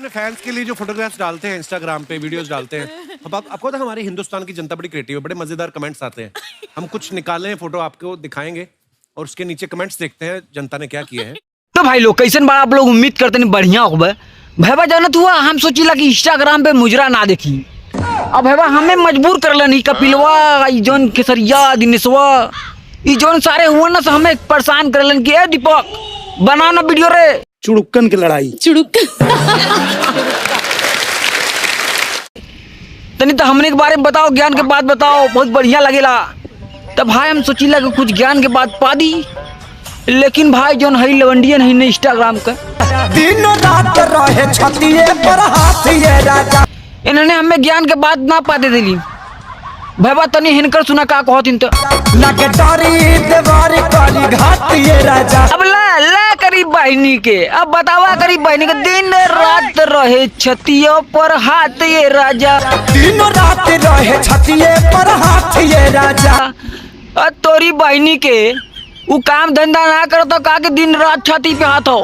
अपने फैंस के लिए जो फोटोग्राफ्स डालते हैं इंस्टाग्राम पे, वीडियोस डालते हैं, अब आपको तो हमारी हिंदुस्तान की जनता बड़ी क्रिएटिव है, बड़े मजेदार कमेंट्स आते हैं। हम कुछ निकाले हैं फोटो आपको दिखाएंगे और उसके नीचे कमेंट्स देखते हैं जनता ने क्या किया है। तो भाई लोग कैसन बड़ा आप लोग उम्मीद करते नहीं बढ़िया होगा। भैया जानत हुआ हम सोचिला कि इंस्टाग्राम पे मुजरा ना देखी। अब भैया हमें मजबूर कर लेनी कपिलवा, जोन केसरिया, दिनेशवा, ई जोन सारे हुए ना हमें परेशान कर लेन कि ए दीपक बना ना वीडियो रे चुड़ुक्कन की लड़ाई। तनी तो हमने के बारे में बताओ, ज्ञान के बात बताओ, बहुत बढ़िया लगेला। तब भाई हम सोचिला कि कुछ ज्ञान के बात पा दी, लेकिन भाई जोन है लवंडियन है इंस्टाग्राम का दिन रात रहे छतिए पर हाथ ये राजा। इन्होंने हमें ज्ञान के बात ना पाते दिली। भैया तनी हिनकर सुना का कहतिन तो लगे तारी दीवार काली घाट ये राजा। अब ला करी बहनी के, अब बतावा करी बहनी के दिन रात रहे छतियों पर हाथ ये राजा। दिन रात रहे छतिए पर हाथ ये राजा। तोरी बहनी के वो काम धंधा ना करो तो का के दिन रात छाती पे हाथ हो।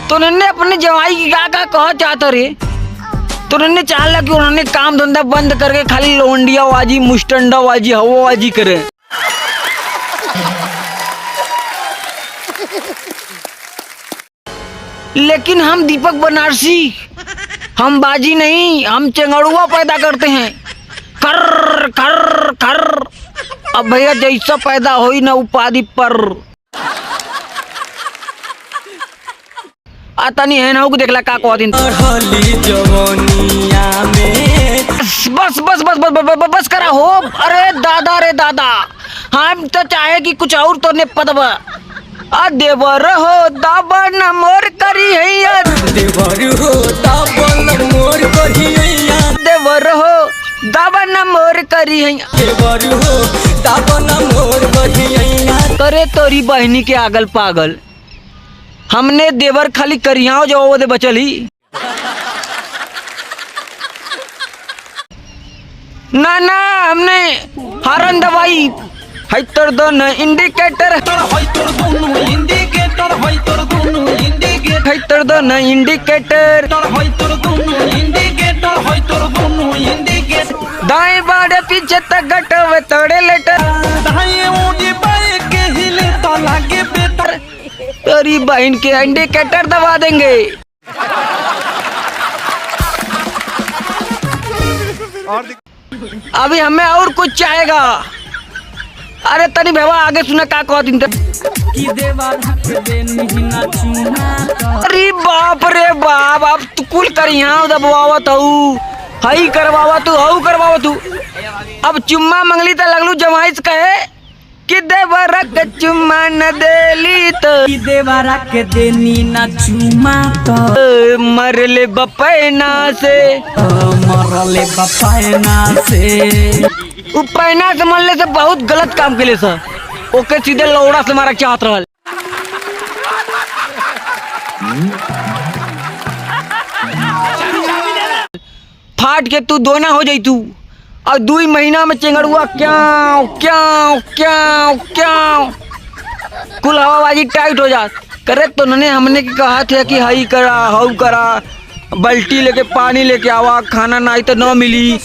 तो उन्होंने अपने जवाई की का कह चाहता रे, तो उन्होंने चाहा कि उन्होंने काम धंधा बंद करके खाली लोंडियाबाजी, मुस्टंडाबाजी, हवाबाजी करे। लेकिन हम दीपक बनारसी, हम बाजी नहीं, हम चंगड़ुआ पैदा करते हैं। कर कर कर अब भैया जैसा पैदा होई ना उपाधि पर आतानी है ना देखला का कह दिन बस बस बस बस बस करा हो। अरे दादा रे दादा, हम तो चाहे कि कुछ और तो ने पदवा आ देवर हो दाबन मोर करी है, देवर हो दाबन मोर करी हैया, देवर हो दाबन मोर करी है, देवर हो दाबन मोर करी हैया। करे तोरी बहनी के आगल पागल, हमने देवर खाली करियाओ जो वो दे बचल ही ना ना, हमने हारन दवाई है तर दोन इंडिकेटर है तर दोन इंडिकेटर दाएं बाड़े पीछे तक गटवे तोड़े लेटर तेरी बहन के इंडिकेटर दबा देंगे। और अभी हमें और कुछ चाहेगा। अरे तनी भैया आगे सुना का कह दिन। अरे बाप रे बाप, अब तू कुल करिया दबावत हूँ, हई करवावा तू, हऊ करवावा तू। अब चुम्मा मंगली तो लगलू जमाइश कहे कि देवरा के चुम्मा न देली तो देवरा के देनी ना चुमा तो मरले बपैना से, मरले बपैना से। पैना से मरले से बहुत गलत काम के लिए सर, ओके सीधे लौड़ा से मारा चाहत रहल। फाट के तू दोना हो जाई तू, और 2 महीना में चेंगड़ुआ क्यों क्यों क्यों क्यों कुल हवाबाजी टाइट हो जात। करे तो उन्होंने हमने कहा था कि हई करा हऊ करा, बाल्टी लेके पानी लेके आवा, खाना नहीं तो न मिली।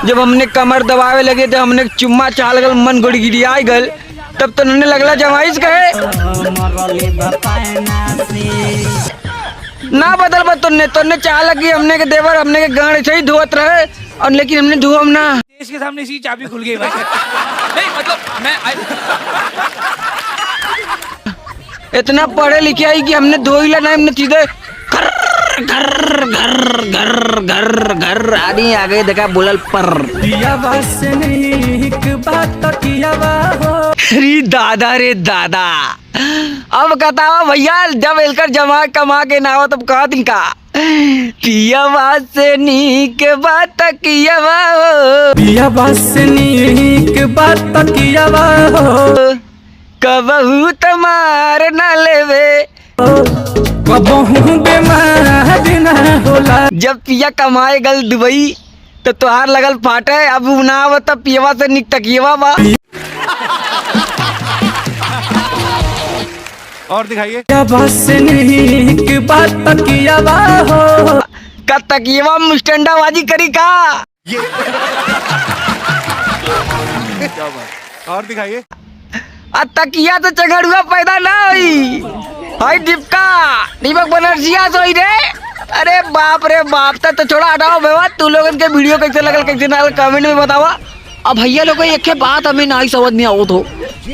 जब हमने कमर दबावे लगे तो हमने चुम्मा चाल गल, मन गुड़गिड़िया गल, तब तो उन्होंने लगला जमाइश कहे ना बदल बा। तुमने चाह कि हमने के देवर हमने के गाड़ से ही धोत रहे, और लेकिन हमने धुआ ना। देश के सामने इसी चाबी खुल गई भाई। नहीं मतलब मैं इतना पढ़े लिखे आई कि हमने धोइला ना, हमने सीधे घर घर घर घर घर घर आदि आ गए देखा बोलल पर। अरे दादा रे दादा, अब बतावा भैया जब एलकर जमा कमा के ना हो तब कहा दिन का पियावा से नीक बात कियावा हो, पियावा से नीक बात कियावा हो, कबहू तमार न लेवे, कबहू बेमार ना होला। जब पिया कमाए गल दुबई तो तोहार लगल फाटे, अब ना हो तब पियावा से नीक तकियावा बा। और दिखाइए। पियावा से नीक बात कियावा हो, का तकियवा मुस्टंडाबाजी करी का। ये और दिखाइए। तकिया तो चंगड़ुआ पैदा ना हुई। हाय दीपक बनर्जिया सोई रे। अरे बाप रे बाप, तो छोड़ा हटाओ बेवा। तू लोगन के वीडियो कैसे लगल कैसे ना कमेंट में बतावा। अब भैया लोग एक बात हमें नहीं समझ में आवत हो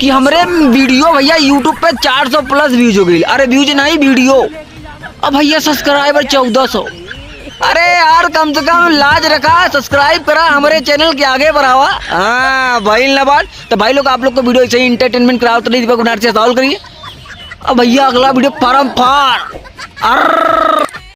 कि हमरे वीडियो भैया यूट्यूब पे 400 प्लस व्यूज हो गई। अरे व्यूज नहीं वीडियो। अब भैया सब्सक्राइबर 1400। अरे यार कम से कम लाज रखा, सब्सक्राइब करा, हमारे चैनल के आगे बढ़ावा। हाँ भाई ना बात। तो भाई लोग आप लोग को वीडियो ऐसे ही इंटरटेनमेंट कराओ तो दीपक बनर्जिया सॉल्व करिए। अब भैया अगला वीडियो फार्म फार।